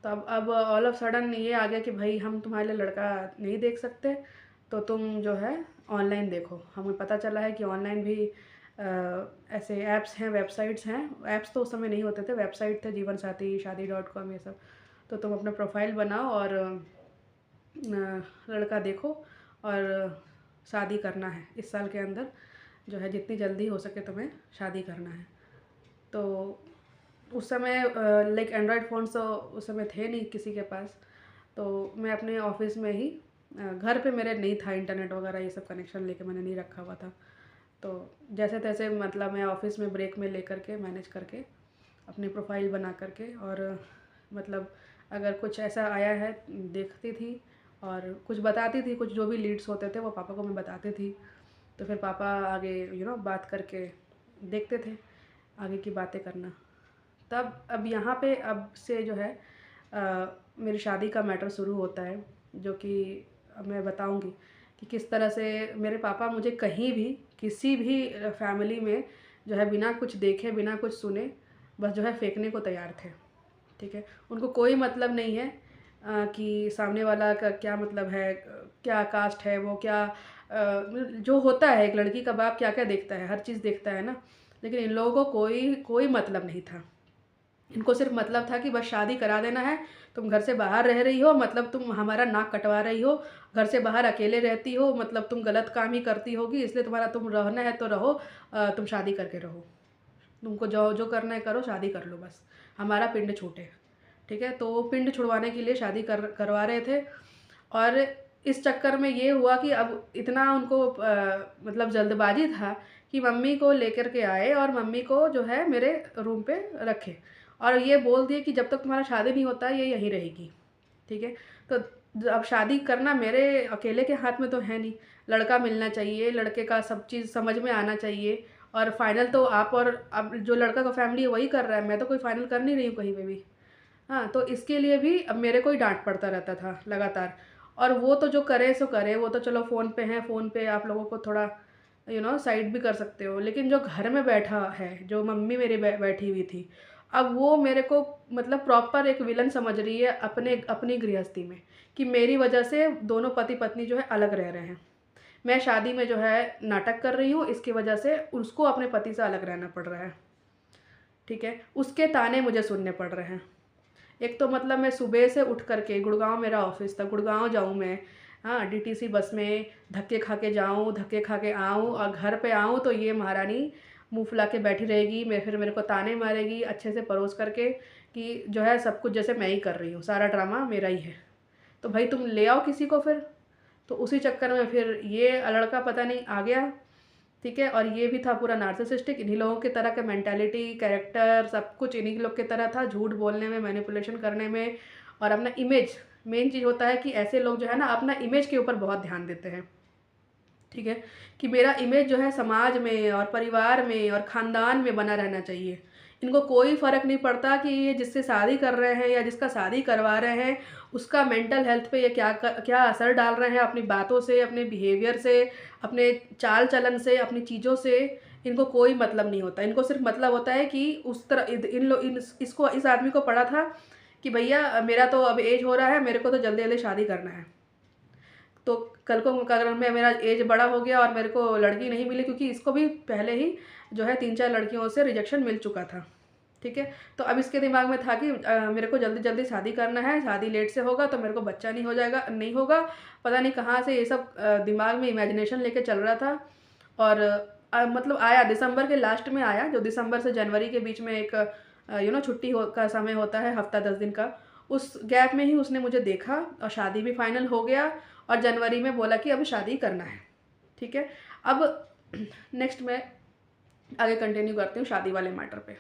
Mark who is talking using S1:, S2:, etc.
S1: तो अब all of sudden ये आ गया कि भाई हम तुम्हारे लिए लड़का नहीं देख सकते, तो तुम जो है ऑनलाइन देखो। हमें पता चला है कि ऑनलाइन भी ऐसे ऐप्स हैं, वेबसाइट्स हैं। ऐप्स तो उस समय नहीं होते थे, वेबसाइट थे, जीवन साथी, शादी.com, ये सब। तो तुम अपना प्रोफाइल बनाओ और लड़का देखो, और शादी करना है इस साल के अंदर, जो है जितनी जल्दी हो सके तुम्हें शादी करना है। तो उस समय लाइक एंड्रॉयड फ़ोन्स तो उस समय थे नहीं किसी के पास। तो मैं अपने ऑफिस में ही, घर पे मेरे नहीं था इंटरनेट वगैरह, ये सब कनेक्शन लेके मैंने नहीं रखा हुआ था। तो जैसे तैसे मतलब मैं ऑफिस में ब्रेक में लेकर के मैनेज करके अपनी प्रोफाइल बना करके, और मतलब अगर कुछ ऐसा आया है देखती थी, और कुछ बताती थी, कुछ जो भी लीड्स होते थे वो पापा को मैं बताती थी। तो फिर पापा आगे बात करके देखते थे आगे की बातें करना। तब अब यहाँ पे अब से जो है मेरी शादी का मैटर शुरू होता है, जो कि अब मैं बताऊँगी कि किस तरह से मेरे पापा मुझे कहीं भी किसी भी फैमिली में जो है बिना कुछ देखे, बिना कुछ सुने, बस जो है फेंकने को तैयार थे। ठीक है, उनको कोई मतलब नहीं है कि सामने वाला का क्या मतलब है, क्या कास्ट है वो, क्या जो होता है एक लड़की का बाप क्या क्या देखता है, हर चीज़ देखता है ना। लेकिन इन लोगों को कोई कोई मतलब नहीं था। इनको सिर्फ मतलब था कि बस शादी करा देना है, तुम घर से बाहर रह रही हो मतलब तुम हमारा नाक कटवा रही हो, घर से बाहर अकेले रहती हो मतलब तुम गलत काम ही करती होगी, इसलिए तुम्हारा तुम रहना है तो रहो, तुम शादी करके रहो, तुमको जो जो करना है करो, शादी कर लो बस, हमारा पिंड छूटे। ठीक है, तो वो पिंड छुड़वाने के लिए शादी करवा रहे थे। और इस चक्कर में ये हुआ कि अब इतना उनको मतलब जल्दबाजी था कि मम्मी को लेकर के आए और मम्मी को जो है मेरे रूम पे रखे, और ये बोल दिए कि जब तक तुम्हारा शादी नहीं होता ये यहीं रहेगी। ठीक है, तो अब शादी करना मेरे अकेले के हाथ में तो है नहीं, लड़का मिलना चाहिए, लड़के का सब चीज़ समझ में आना चाहिए, और फाइनल तो आप और अब जो लड़का का फैमिली है वही कर रहा है, मैं तो कोई फाइनल कर नहीं रही हूँ कहीं पे भी। हाँ, तो इसके लिए भी अब मेरे को ही डांट पड़ता रहता था लगातार। और वो तो जो करे सो करे, वो तो चलो फ़ोन पे है, फ़ोन पे आप लोगों को थोड़ा साइड भी कर सकते हो, लेकिन जो घर में बैठा है, जो मम्मी मेरी बैठी हुई थी, अब वो मेरे को मतलब प्रॉपर एक विलन समझ रही है अपने अपनी गृहस्थी में, कि मेरी वजह से दोनों पति पत्नी जो है अलग रह रहे हैं। मैं शादी में जो है नाटक कर रही हूँ, इसकी वजह से उसको अपने पति से अलग रहना पड़ रहा है। ठीक है, उसके ताने मुझे सुनने पड़ रहे हैं। एक तो मतलब मैं सुबह से उठ करके, गुड़गांव मेरा ऑफिस था, गुड़गांव जाऊँ मैं, हाँ, डीटीसी बस में धक्के खा के जाऊँ, धक्के खा के आऊँ, और घर पे आऊँ तो ये महारानी मुंह फुला के बैठी रहेगी, मैं फिर मेरे को ताने मारेगी अच्छे से परोस करके कि जो है सब कुछ जैसे मैं ही कर रही हूँ, सारा ड्रामा मेरा ही है। तो भाई तुम ले आओ किसी को फिर। तो उसी चक्कर में फिर ये लड़का पता नहीं आ गया। ठीक है, और ये भी था पूरा नार्सिसिस्टिक, इन्हीं लोगों की तरह का मेंटालिटी, कैरेक्टर, सब कुछ इन्हीं लोग की तरह था, झूठ बोलने में, मैनिपुलेशन करने में, और अपना इमेज, मेन चीज़ होता है कि ऐसे लोग जो है ना अपना इमेज के ऊपर बहुत ध्यान देते हैं। ठीक है, कि मेरा इमेज जो है समाज में और परिवार में और ख़ानदान में बना रहना चाहिए। इनको कोई फ़र्क नहीं पड़ता कि ये जिससे शादी कर रहे हैं या जिसका शादी करवा रहे हैं, उसका मेंटल हेल्थ पे ये क्या असर डाल रहे हैं अपनी बातों से, अपने बिहेवियर से, अपने चाल-चलन से, अपनी चीज़ों से। इनको कोई मतलब नहीं होता। इनको सिर्फ़ मतलब होता है कि उस तरह इन लो इन इसको इस आदमी को पड़ा था कि भैया मेरा तो अब ऐज हो रहा है, मेरे को तो जल्दी-जल्दी शादी करना है। तो कल को अगर मैं मेरा एज बड़ा हो गया और मेरे को लड़की नहीं मिली, क्योंकि इसको भी पहले ही जो है 3-4 लड़कियों से रिजेक्शन मिल चुका था। ठीक है, तो अब इसके दिमाग में था कि मेरे को जल्दी जल्दी शादी करना है, शादी लेट से होगा तो मेरे को बच्चा नहीं होगा। पता नहीं कहाँ से ये सब दिमाग में इमेजिनेशन लेके चल रहा था। और मतलब आया दिसंबर के लास्ट में आया, जो दिसंबर से जनवरी के बीच में एक छुट्टी का समय होता है, हफ्ता 10 दिन का। उस गैप में ही उसने मुझे देखा और शादी भी फाइनल हो गया, और जनवरी में बोला कि अब शादी करना है। ठीक है, अब नेक्स्ट मैं आगे कंटिन्यू करती हूँ शादी वाले मैटर पे।